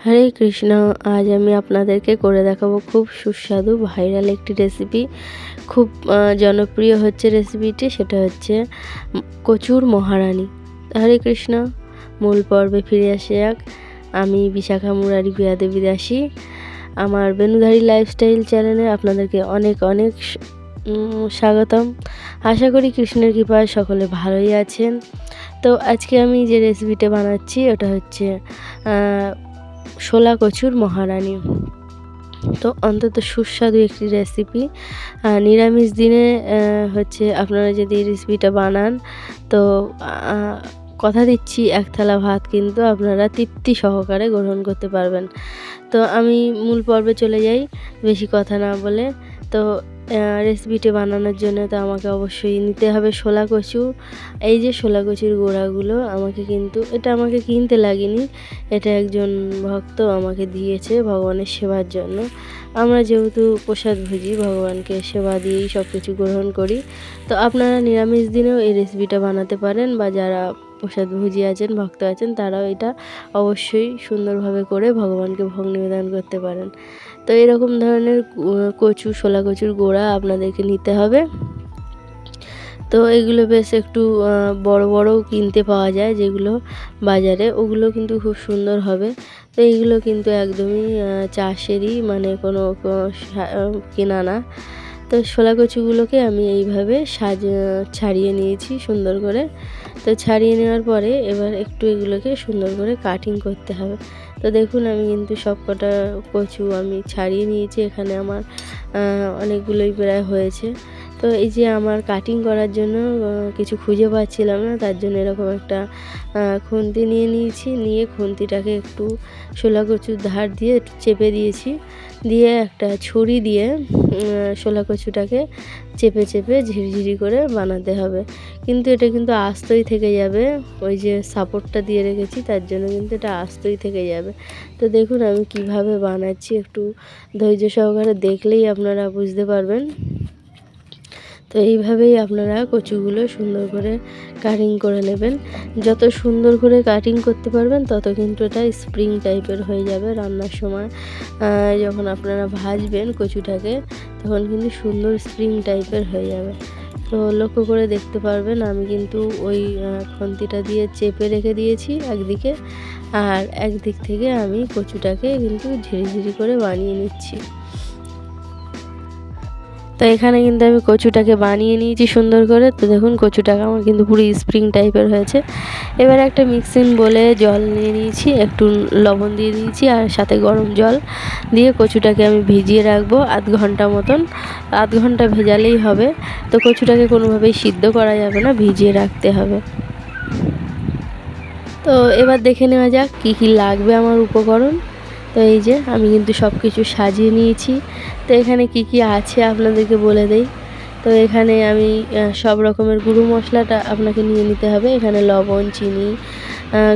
হরে কৃষ্ণ। আজ আমি আপনাদেরকে করে দেখাবো খুব সুস্বাদু ভাইরাল একটি রেসিপি। খুব জনপ্রিয় হচ্ছে রেসিপিটি, সেটা হচ্ছে কচুর মহারানী। হরে কৃষ্ণ। মূল পর্বে ফিরে আসা যাক। আমি বিশাখা মুরারি বিয়াদেবী দাসী। আমার বেনুধারী লাইফস্টাইল চ্যানেলে আপনাদেরকে অনেক অনেক স্বাগতম। আশা করি কৃষ্ণের কৃপায় সকলে ভালোই আছেন। তো আজকে আমি যে রেসিপিটা বানাচ্ছি ওটা হচ্ছে শোলা কচুর মহারানী। তো অন্তত সুস্বাদু একটি রেসিপি। নিরামিষ দিনে হচ্ছে আপনারা যদি এই রেসিপিটা বানান তো কথা দিচ্ছি এক থালা ভাত কিন্তু আপনারা তৃপ্তি সহকারে গ্রহণ করতে পারবেন। তো আমি মূল পর্বে চলে যাই বেশি কথা না বলে। তো রেসিপিটি বানানোর জন্য তো আমাকে অবশ্যই নিতে হবে শোলা কচু। এই যে শোলা কচুর গোড়াগুলো এটা আমাকে কিনতে লাগেনি, এটা একজন ভক্ত আমাকে দিয়েছে ভগবানের সেবার জন্য। আমরা যেহেতু প্রসাদ ভুজি, ভগবানকে সেবা দিয়েই সব কিছু গ্রহণ করি। তো আপনারা নিরামিষ দিনেও এই রেসিপিটা বানাতে পারেন, বা যারা প্রসাদ ভুজি আছেন, ভক্ত আছেন, তারাও এটা অবশ্যই সুন্দরভাবে করে ভগবানকে ভোগ নিবেদন করতে পারেন। তো এরকম ধরনের শোলা কচুর গোড়া আপনাদেরকে নিতে হবে। তো এগুলো বেশ একটু বড় বড়ও কিনতে পাওয়া যায়, যেগুলো বাজারে, ওগুলো কিন্তু খুব সুন্দর হবে। তো এইগুলো কিন্তু একদমই চাষেরই, মানে কোনো কেনা না। তো শোলা কচুগুলোকে আমি এইভাবে ছাড়িয়ে নিয়েছি সুন্দর করে। তো ছাড়িয়ে নেওয়ার পরে এবার একটু এগুলোকে সুন্দর করে কাটিং করতে হবে। তো দেখুন আমি কিন্তু সব কটা কচু আমি ছাড়িয়ে নিয়েছি। এখানে আমার অনেকগুলোই প্রায় হয়েছে। তো এই যে আমার কাটিং করার জন্য কিছু খুঁজে পাচ্ছিলাম না, তার জন্য এরকম একটা খুন্তি নিয়ে নিয়েছি। নিয়ে খুন্তিটাকে একটু শোলা কচুর ধার দিয়ে একটু চেপে দিয়েছি। দিয়ে একটা ছুরি দিয়ে শোলা কচুটাকে চেপে চেপে ঝিরিঝিরি করে বানাতে হবে। কিন্তু এটা কিন্তু আস্তই থেকে যাবে, ওই যে সাপোর্টটা দিয়ে রেখেছি তার জন্য কিন্তু এটা আস্তই থেকে যাবে। তো দেখুন আমি কিভাবে বানাচ্ছি, একটু ধৈর্য সহকারে দেখলেই আপনারা বুঝতে পারবেন। তো এইভাবেই আপনারা কচুগুলো সুন্দর করে কাটিং করে নেবেন। যত সুন্দর করে কাটিং করতে পারবেন তত কিন্তু এটা স্প্রিং টাইপের হয়ে যাবে। রান্নার সময় যখন আপনারা ভাজবেন কচুটাকে, তখন কিন্তু সুন্দর স্প্রিং টাইপের হয়ে যাবে। তো লক্ষ্য করে দেখতে পারবেন আমি কিন্তু ওই খুন্তিটা দিয়ে চেপে রেখে দিয়েছি একদিকে, আর একদিক থেকে আমি কচুটাকে কিন্তু ঝিরিঝিরি করে বানিয়ে নিচ্ছি। তো এখানে কিন্তু আমি কচুটাকে বানিয়ে নিয়েছি সুন্দর করে। তো দেখুন কচুটাকে আমার কিন্তু পুরো স্প্রিং টাইপের হয়েছে। এবার একটা মিক্সিং বলে জল নিয়ে নিয়েছি, একটু লবণ দিয়ে দিয়েছি, আর সাথে গরম জল দিয়ে কচুটাকে আমি ভিজিয়ে রাখবো আধ ঘন্টা মতন। আধ ঘন্টা ভেজালেই হবে। তো কচুটাকে কোনোভাবেই সিদ্ধ করা যাবে না, ভিজিয়ে রাখতে হবে। তো এবার দেখে নেওয়া যাক কী কী লাগবে আমার উপকরণ। তো এই যে আমি কিন্তু সব কিছু সাজিয়ে নিয়েছি। তো এখানে কি কি আছে আপনাদেরকে বলে দেই। তো এখানে আমি সব রকমের গুঁড়ো মশলাটা আপনাকে নিয়ে নিতে হবে। এখানে লবণ, চিনি,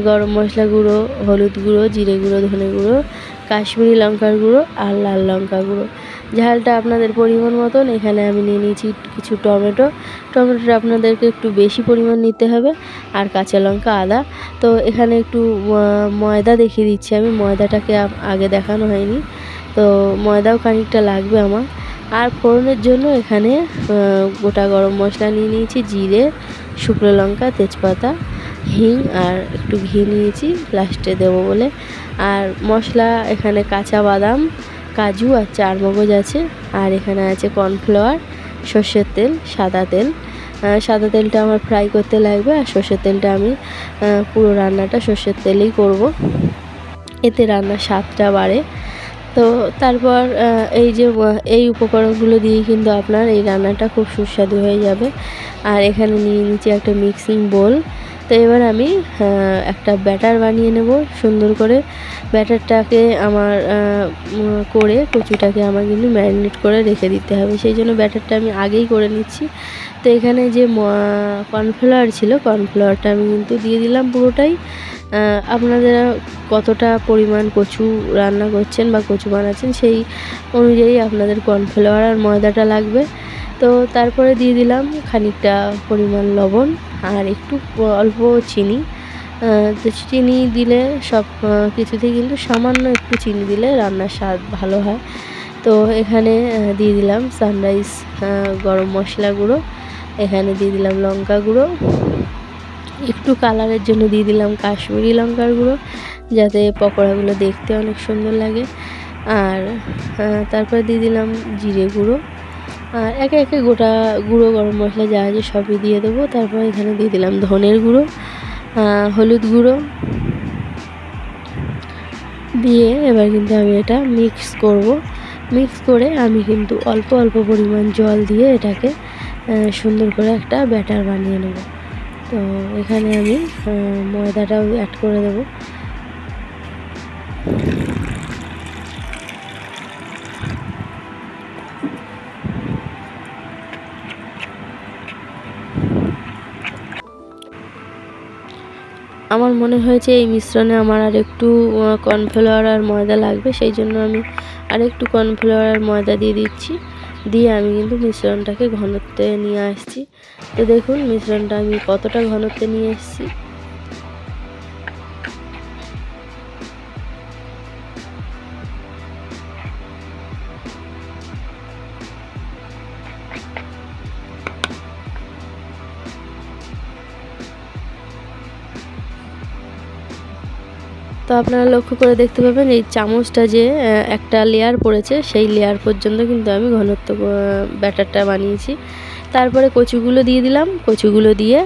গরম মশলা গুঁড়ো, হলুদ গুঁড়ো, জিরে গুঁড়ো, ধনে গুঁড়ো, কাশ্মীরি লঙ্কার গুঁড়ো আর লাল লঙ্কা গুঁড়ো। ঝালটা আপনাদের পরিমাণ মতন। এখানে আমি নিয়ে নিয়েছি কিছু টমেটোটা আপনাদেরকে একটু বেশি পরিমাণ নিতে হবে, আর কাঁচা লঙ্কা, আদা। তো এখানে একটু ময়দা দেখিয়ে দিচ্ছি আমি, ময়দাটাকে আগে দেখানো হয়নি। তো ময়দাও খানিকটা লাগবে আমার। আর ফোড়নের জন্য এখানে গোটা গরম মশলা নিয়ে নিয়েছি, জিরে, শুকনো লঙ্কা, তেজপাতা, হিং আর একটু ঘি নিয়েছি লাস্টে দেবো বলে। আর মশলা এখানে কাঁচা বাদাম, কাজু আর চারমগজ আছে। আর এখানে আছে কর্নফ্লাওয়ার, সর্ষের তেল, সাদা তেল। সাদা তেলটা আমার ফ্রাই করতে লাগবে, আর সর্ষের তেলটা আমি পুরো রান্নাটা সর্ষের তেলেই করব, এতে রান্নার স্বাদটা বাড়ে। তো তারপর এই উপকরণগুলো দিয়েই কিন্তু আপনার এই রান্নাটা খুব সুস্বাদু হয়ে যাবে। আর এখানে নিয়ে নিচ্ছি একটা মিক্সিং বোল। তো এবার আমি একটা ব্যাটার বানিয়ে নেব সুন্দর করে। ব্যাটারটাকে আমার করে কচুটাকে আমার কিন্তু ম্যারিনেট করে রেখে দিতে হবে, সেই জন্য ব্যাটারটা আমি আগেই করে নিচ্ছি। তো এখানে যে কর্নফ্লাওয়ার ছিল, কর্নফ্লাওয়ারটা আমি কিন্তু দিয়ে দিলাম পুরোটাই। আপনারা কতটা পরিমাণ কচু রান্না করছেন বা কচু বানাচ্ছেন সেই অনুযায়ী আপনাদের কর্নফ্লাওয়ার আর ময়দাটা লাগবে। তো তারপরে দিয়ে দিলাম খানিকটা পরিমাণ লবণ আর একটু অল্প চিনি। তো চিনি দিলে সব কিছুতেই কিন্তু সামান্য একটু চিনি দিলে রান্নার স্বাদ ভালো হয়। তো এখানে দিয়ে দিলাম সানরাইজ গরম মশলা গুঁড়ো, এখানে দিয়ে দিলাম লঙ্কা গুঁড়ো, একটু কালারের জন্য দিয়ে দিলাম কাশ্মীরি লঙ্কার গুঁড়ো, যাতে পকোড়াগুলো দেখতে অনেক সুন্দর লাগে। আর তারপরে দিয়ে দিলাম জিরে গুঁড়ো, আর একে একে গোটা গুঁড়ো গরম মশলা যা আছে সবই দিয়ে দেবো। তারপর এখানে দিয়ে দিলাম ধনের গুঁড়ো, হলুদ গুঁড়ো দিয়ে এবার কিন্তু আমি এটা মিক্স করব। মিক্স করে আমি কিন্তু অল্প অল্প পরিমাণ জল দিয়ে এটাকে সুন্দর করে একটা ব্যাটার বানিয়ে নেব। তো এখানে আমি ময়দাটাও অ্যাড করে দেবো। আমার মনে হয়েছে এই মিশ্রণে আমার আর একটু কর্নফ্লাওয়ার আর ময়দা লাগবে, সেই জন্য আমি আর একটু কর্নফ্লাওয়ার আর ময়দা দিয়ে দিচ্ছি। দিয়ে আমি কিন্তু মিশ্রণটাকে ঘনত্বে নিয়ে আসছি। তো দেখুন মিশ্রণটা আমি কতটা ঘনত্বে নিয়ে এসেছি। তো আপনারা লক্ষ্য করে দেখতে পাবেন এই চামচটা যে একটা লেয়ার পড়েছে, সেই লেয়ার পর্যন্ত কিন্তু আমি ঘনত্ব ব্যাটারটা বানিয়েছি। তারপরে কচুগুলো দিয়ে দিলাম। কচুগুলো দিয়ে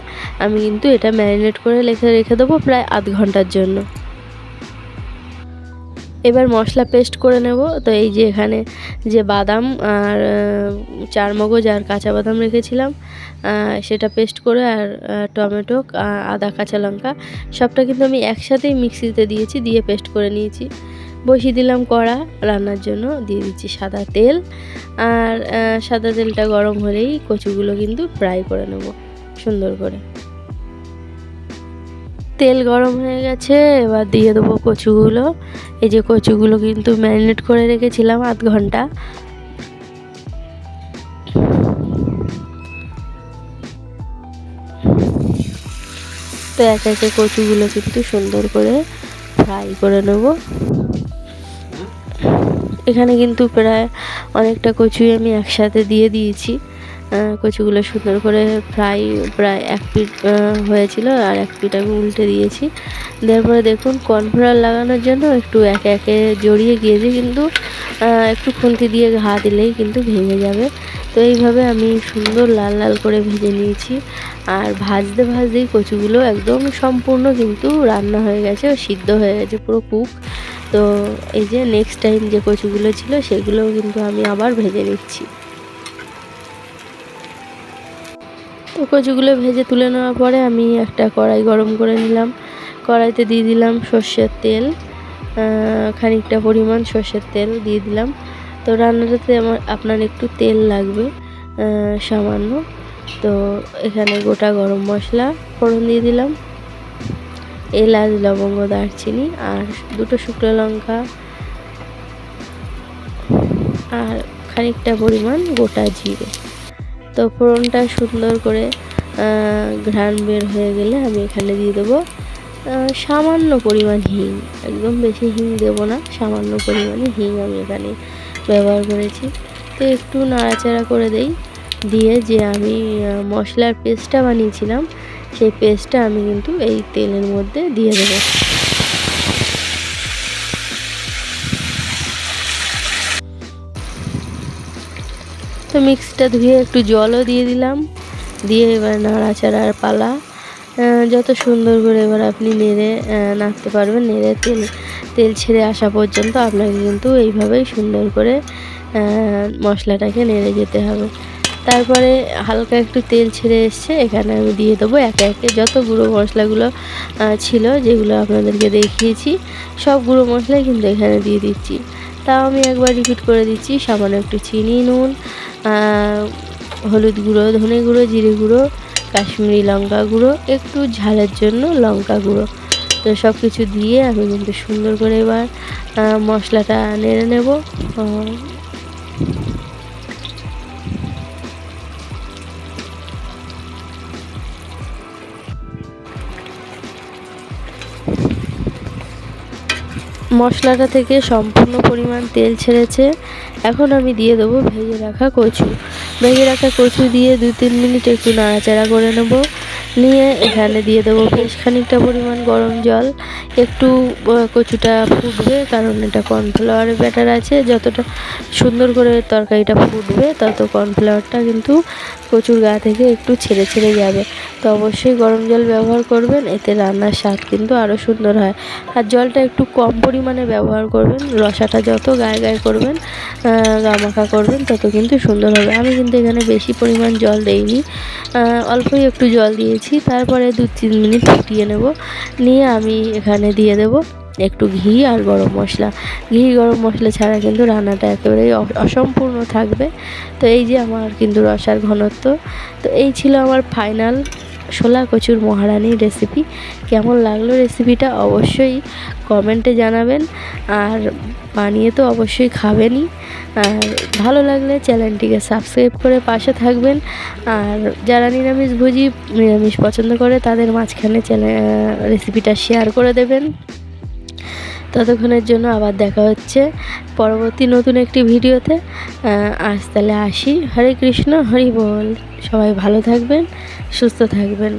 আমি কিন্তু এটা ম্যারিনেট করে রেখে দেবো প্রায় আধ ঘন্টার জন্য। এবার মশলা পেস্ট করে নেব। তো এই যে এখানে যে বাদাম আর চারমগজ আর কাঁচা বাদাম রেখেছিলাম, সেটা পেস্ট করে, আর টমেটো, আদা, কাঁচা লঙ্কা সবটা কিন্তু আমি একসাথেই মিক্সিতে দিয়েছি, দিয়ে পেস্ট করে নিয়েছি। বসিয়ে দিলাম কড়া রান্নার জন্য, দিয়ে দিচ্ছি সাদা তেল। আর সাদা তেলটা গরম হলেই কচুগুলো কিন্তু ফ্রাই করে নেব সুন্দর করে। তেল গরম হয়ে গেছে, এবার দিয়ে দেবো কচুগুলো। এই যে কচুগুলো কিন্তু ম্যারিনেট করে রেখেছিলাম আধ ঘন্টা। তো একে একে কচুগুলো কিন্তু সুন্দর করে ফ্রাই করে নেব। এখানে কিন্তু প্রায় অনেকটা কচুই আমি একসাথে দিয়ে দিয়েছি। কচুগুলো সুন্দর করে ফ্রাই প্রায় এক পিঠ হয়েছিল, আর এক পিঠ আমি উল্টে দিয়েছি। দেওয়ার পরে দেখুন কর্নফ্লাওয়ার লাগানোর জন্য একটু একে একে জড়িয়ে গিয়েছে, কিন্তু একটু খুন্তি দিয়ে ঘা দিলেই কিন্তু ভেঙে যাবে। তো এইভাবে আমি সুন্দর লাল লাল করে ভেজে নিয়েছি। আর ভাজতে ভাজতেই কচুগুলো একদম সম্পূর্ণ কিন্তু রান্না হয়ে গেছে, সিদ্ধ হয়ে গেছে, পুরো কুক। তো এই যে নেক্সট টাইম যে কচুগুলো ছিল সেগুলোও কিন্তু আমি আবার ভেজে নিচ্ছি। তো কচুগুলো ভেজে তুলে নেওয়ার পরে আমি একটা কড়াই গরম করে নিলাম। কড়াইতে দিয়ে দিলাম সর্ষের তেল, খানিকটা পরিমাণ সর্ষের তেল দিয়ে দিলাম। তো রান্নাটাতে আপনার একটু তেল লাগবে সামান্য। তো এখানে গোটা গরম মশলা ফোড়ন দিয়ে দিলাম, এলাচ, লবঙ্গ, দারচিনি আর দুটো শুকনো লঙ্কা, আর খানিকটা পরিমাণ গোটা জিরে। তো ফোড়নটা সুন্দর করে ঘ্রাণ বের হয়ে গেলে আমি এখানে দিয়ে দেবো সামান্য পরিমাণ হিং। একদম বেশি হিং দেবো না, সামান্য পরিমাণে হিং আমি এখানে ব্যবহার করেছি। তো একটু নাড়াচাড়া করে দেই, দিয়ে যে আমি মশলার পেস্টটা বানিয়েছিলাম সেই পেস্টটা আমি কিন্তু এই তেলের মধ্যে দিয়ে দেবো। তো মিক্সিটা ধুয়ে একটু জলও দিয়ে দিলাম, দিয়ে এবার নাড়াচাড়ার পালা। যত সুন্দর করে এবার আপনি নেড়ে নাড়তে পারবেন, নেড়ে তেল ছেড়ে আসা পর্যন্ত আপনাকে কিন্তু এইভাবেই সুন্দর করে মশলাটাকে নেড়ে যেতে হবে। তারপরে হালকা একটু তেল ছেড়ে এসছে, এখানে আমি দিয়ে দেবো একে একে যত গুঁড়ো মশলাগুলো ছিল, যেগুলো আপনাদেরকে দেখিয়েছি সব গুঁড়ো মশলাই কিন্তু এখানে দিয়ে দিচ্ছি। তাও আমি একবার রিপিট করে দিচ্ছি, সামান্য একটু চিনি, নুন, হলুদ গুঁড়ো, ধনে গুঁড়ো, জিরে গুঁড়ো, কাশ্মীরি লঙ্কা গুঁড়ো, একটু ঝালের জন্য লঙ্কা গুঁড়ো। তো সব কিছু দিয়ে আমি কিন্তু সুন্দর করে এবার মশলাটা নেড়ে নেব। মশলাটা থেকে সম্পূর্ণ পরিমাণ তেল ছেড়েছে। এখন আমি দিয়ে দেবো ভেজে রাখা কচু দিয়ে 2-3 মিনিট একটু নাড়াচাড়া করে নেব। নিয়ে এখানে দিয়ে দেবো বেশ খানিকটা পরিমাণ গরম জল। একটু কচুটা ফুটবে, কারণ এটা কর্নফ্লাওয়ারের ব্যাটার আছে। যতটা সুন্দর করে তরকারিটা ফুটবে তত কর্নফ্লাওয়ারটা কিন্তু কচুর গা থেকে একটু ছেড়ে ছেড়ে যাবে। তো অবশ্যই গরম জল ব্যবহার করবেন, এতে রান্নার স্বাদ কিন্তু আরও সুন্দর হয়। আর জলটা একটু কম পরিমাণে ব্যবহার করবেন, রসাটা যত গায়ে গায়ে করবেন, গামাখা করবেন, তত কিন্তু সুন্দর হবে। আমি কিন্তু এখানে বেশি পরিমাণ জল দেইনি, অল্পই একটু জল দিয়েছি। তারপরে 2-3 মিনিট ফুটিয়ে নেব। নিয়ে আমি এখানে দিয়ে দেব একটু ঘি আর গরম মশলা। ঘি গরম মশলা ছাড়া কিন্তু রান্নাটা একেবারেই অসম্পূর্ণ থাকবে। তো এই যে আমার কিন্তু রসার ঘনত্ব। তো এই ছিল আমার ফাইনাল শোলা কচুর মহারানি রেসিপি। কেমন লাগলো রেসিপিটা অবশ্যই কমেন্টে জানাবেন, আর বানিয়ে তো অবশ্যই খাবেনই। আর ভালো লাগলে চ্যানেলটিকে সাবস্ক্রাইব করে পাশে থাকবেন। আর যারা নিরামিষ পছন্দ করে তাদের মাঝখানে রেসিপিটা শেয়ার করে দেবেন। ততক্ষণের জন্য আবার দেখা হচ্ছে পরবর্তী নতুন একটি ভিডিওতে। আজ তাহলে আসি। হরে কৃষ্ণ, হরি বল। সবাই ভালো থাকবেন, সুস্থ থাকবেন।